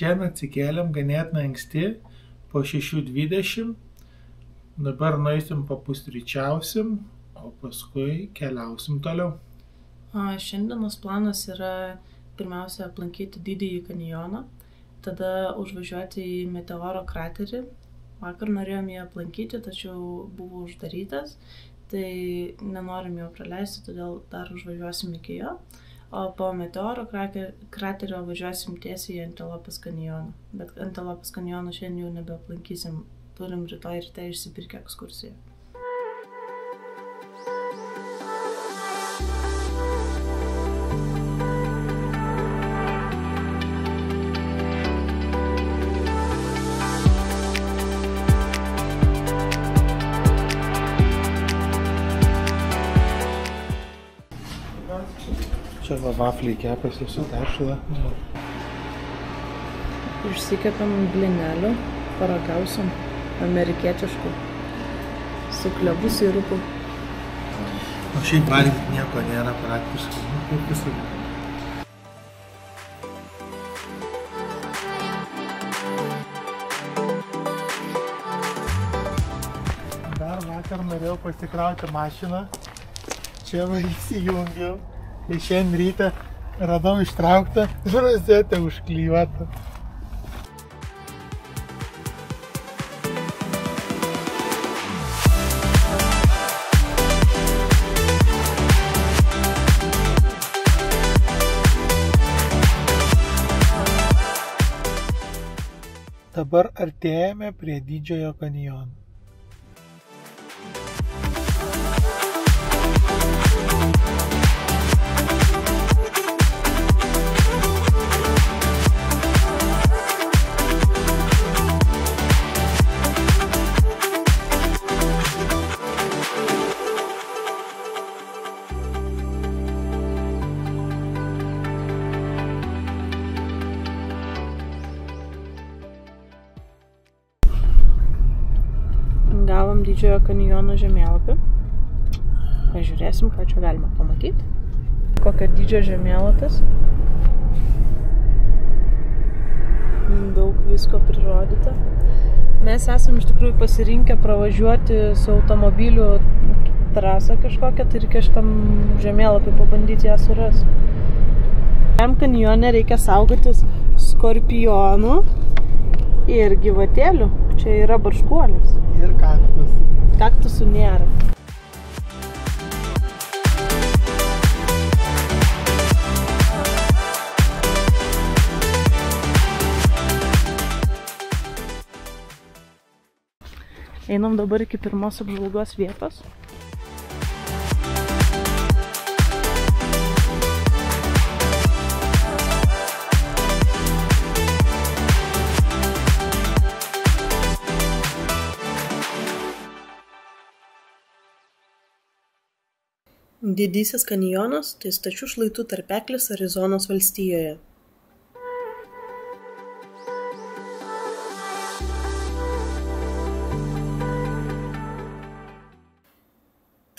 Šiandien atsikėlėm ganėtinai anksti, po 6:20. Dabar nueisim papusryčiausim, o paskui keliausim toliau. Šiandienos planas yra pirmiausia aplankyti Didįjį kanjoną, tada užvažiuoti į Meteoro kraterį. Vakar norėjom jį aplankyti, tačiau buvo uždarytas, tai nenorim jo praleisti, todėl dar užvažiuosim iki jo. O po Meteoro kraterio važiuosim tiesiai į Antelopės kanjoną. Bet Antelopės kanjoną šiandien jau nebeaplankysim, turim rytoj ryte išsipirkę ekskursiją. Čia vafliai kepasi su tešla. Išsikepėm blinelių, paragausim amerikietiškų, su klevu sirupu. O šiaip valgyti nieko nėra praktiškai, kaip visada. Dar vakar norėjau pasikrauti mašiną, čia va įsijungiau. Ir šiandien ryte radau ištrauktą rozetę užklijuotą. Dabar artėjame prie Didžiojo kanjono. Gavom Didžiojo kanjono žemėlapį. Pažiūrėsim, ką čia galima pamatyti. Kokio dydžio žemėlapis. Daug visko prirodyta. Mes esam iš tikrųjų pasirinkę pravažiuoti su automobiliu trasą kažkokią, tai reikia šitam žemėlapį pabandyti ją surasti. Šiam kanjone reikia saugotis skorpionų ir gyvatėlių. Čia yra barškuolis. Ir kaktus. Kaktusų nėra. Einam dabar iki pirmos apžvalgos vietos. Didysis kanjonas tai stačių šlaitų tarpeklis Arizonos valstijoje.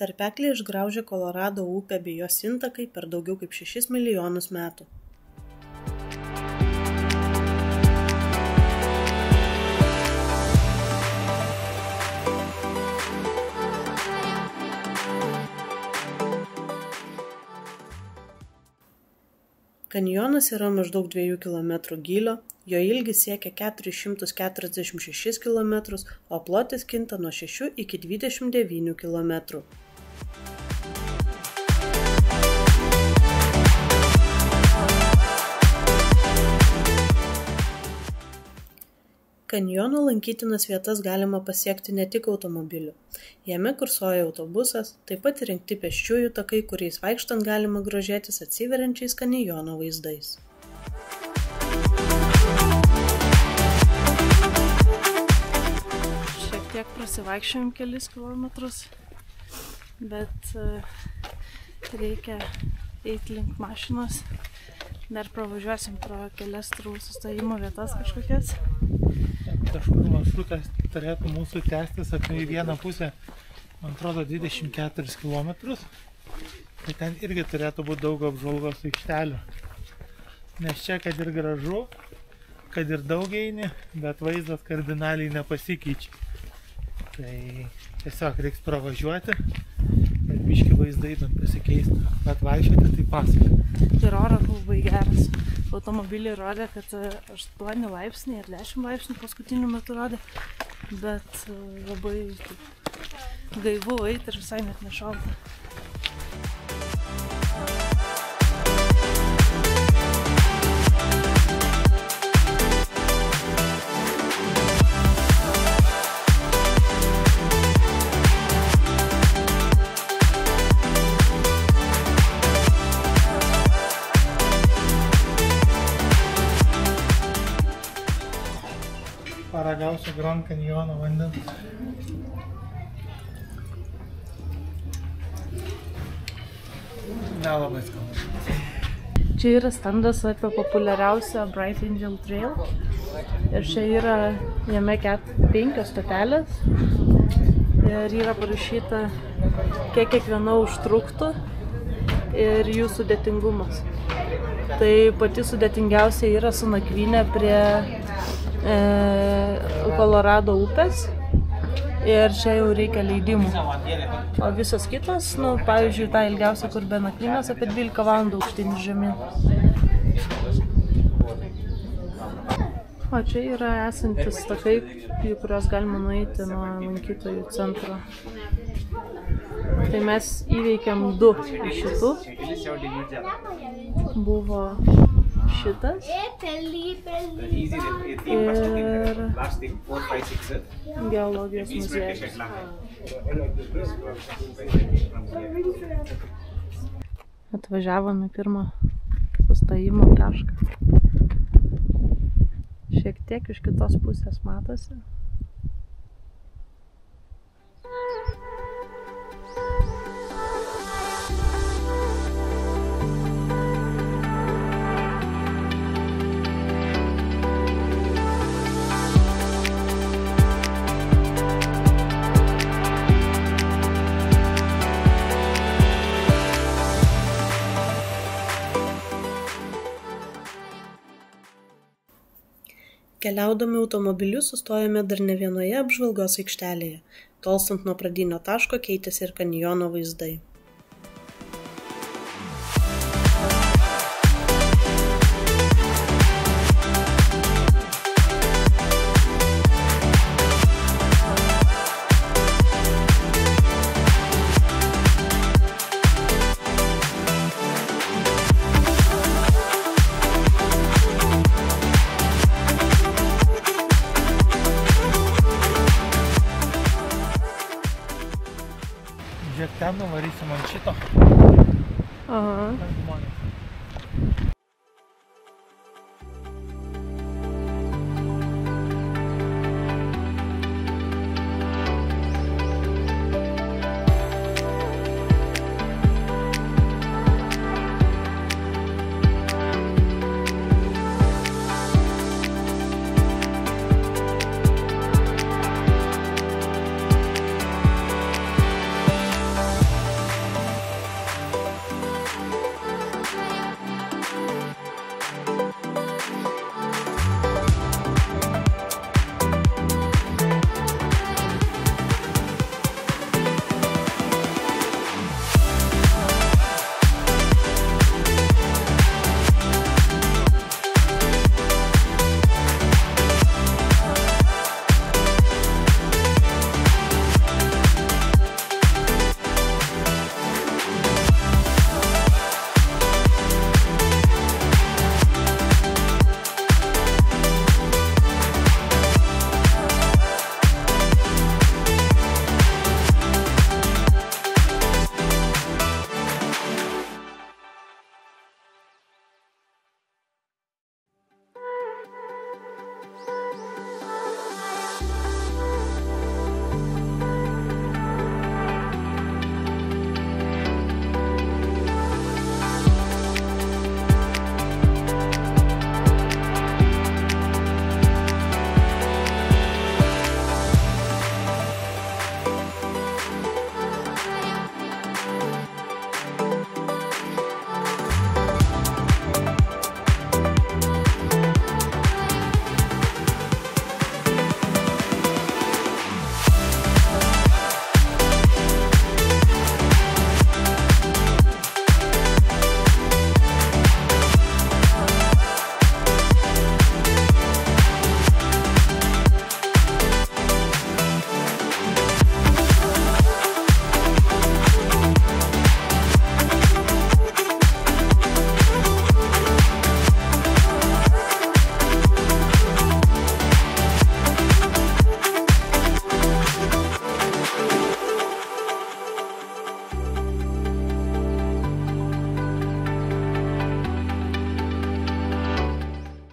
Tarpeklį išgraužė Kolorado upė bei jos intakai per daugiau kaip 6 milijonus metų. Kanjonas yra maždaug 2 km gylio, jo ilgis siekia 446 km, o plotis kinta nuo 6 iki 29 km. Kanjono lankytinas vietas galima pasiekti ne tik automobiliu. Jame kursuoja autobusas, taip pat įrengti pėsčiųjų takai, kuriais vaikštant galima grožėtis atsiveriančiais kanjono vaizdais. Šiek tiek prasivaikščiojom kelis kilometrus, bet reikia eiti link mašinos. Dar pravažiuosim pro kelias sustojimo vietas kažkokias. Kažkur maršrutas turėtų mūsų tęstis apie vieną pusę, man atrodo, 24 km. Tai ten irgi turėtų būti daug apžvalgos aikštelių. Nes čia, kad ir gražu, kad ir daug eini, bet vaizdas kardinaliai nepasikeičia. Tai tiesiog reiks pravažiuoti ir biški vaizdai bent pasikeisti. Bet vaikščioti tai pasaka. Ir oras labai geras. Automobiliai rodė, kad 8 laipsniai ir 10 laipsnių paskutiniu metu rodė. Bet labai gaivu eiti ir visai net nešalta. Paragausiu Grand Canyono vandens. Nelabai skanu. Čia yra standas apie populiariausią Bright Angel Trail. Ir čia yra jame 5 stotelės. Ir yra parašyta, kiek kiekviena užtruktų ir jų sudėtingumas. Tai pati sudėtingiausia yra su nakvynė prie Kolorado upės ir čia jau reikia leidimų. O visos kitos, pavyzdžiui, ta ilgiausia, kur be nakvynės, apie 12 valandų aukštyn ir žemyn. O čia yra esantis takai, į kuriuos galima nueiti nuo lankytojų centro. Tai mes įveikėm 2 iš šitų. Buvo šitas ir geologijos muziejus. Atvažiavome pirmą sustojimo tašką. Šiek tiek iš kitos pusės matosi. Keliaudami automobiliu sustojome dar ne vienoje apžvalgos aikštelėje. Tolstant nuo pradinio taško keitėsi ir kanjono vaizdai. Žiūrėk, ten nuvarysim ant šito. Aha.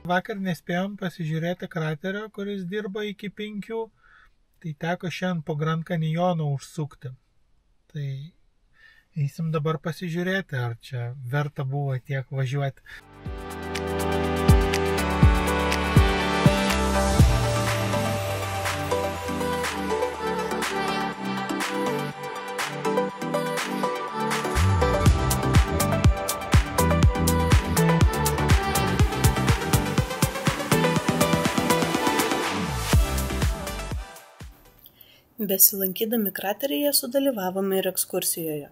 Vakar nespėjom pasižiūrėti kraterio, kuris dirba iki 5, tai teko šiandien po Grand Canyoną užsukti. Tai eisim dabar pasižiūrėti, ar čia verta buvo tiek važiuoti. Besilankydami krateryje sudalyvavome ir ekskursijoje.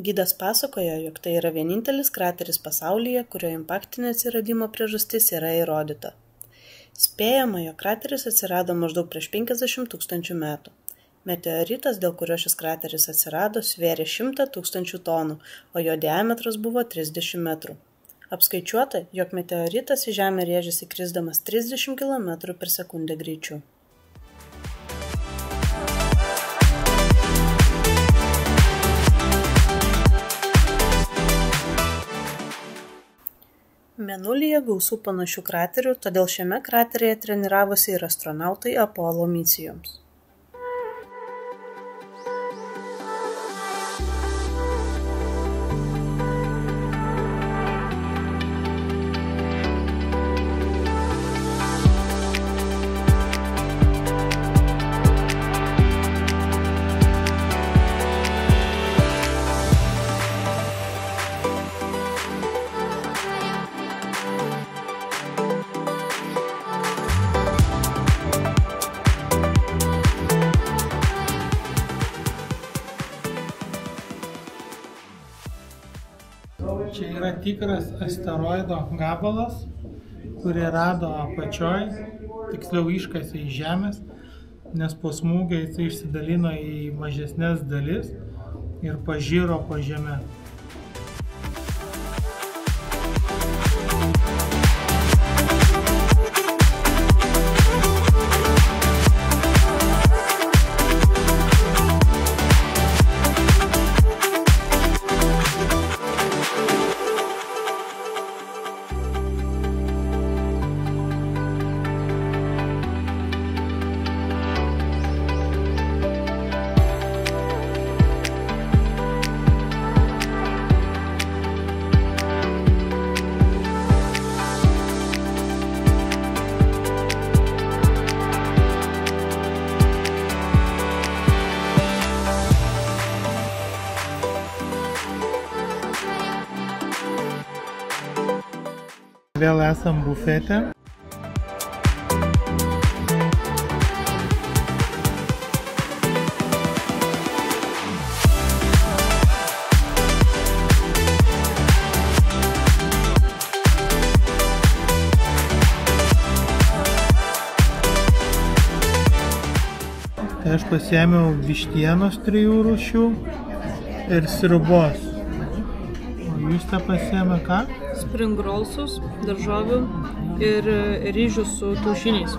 Gidas pasakojo, jog tai yra vienintelis krateris pasaulyje, kurio impaktinio atsiradimo priežastis yra įrodyta. Spėjama, jog krateris atsirado maždaug prieš 50 000 metų. Meteoritas, dėl kurio šis krateris atsirado, svėrė 100 000 tonų, o jo diametras buvo 30 metrų. Apskaičiuota, jog meteoritas į Žemę rėžėsi krisdamas 30 km per sekundę greičiu. Mėnulyje gausu panašių kraterių, todėl šiame krateryje treniravosi ir astronautai Apollo misijoms. Čia yra tikras asteroido gabalas, kurį rado apačioj, tiksliau iškasė iš Žemės, nes po smūgio jis išsidalino į mažesnes dalis ir pažiro po žemę. Vėl esam bufete. Tai aš pasiėmiau vištienos 3 rūšių ir sriubos. O jūs tą pasiėmė ką? Spring rollsus, daržovių ir ryžių su kiaušiniais.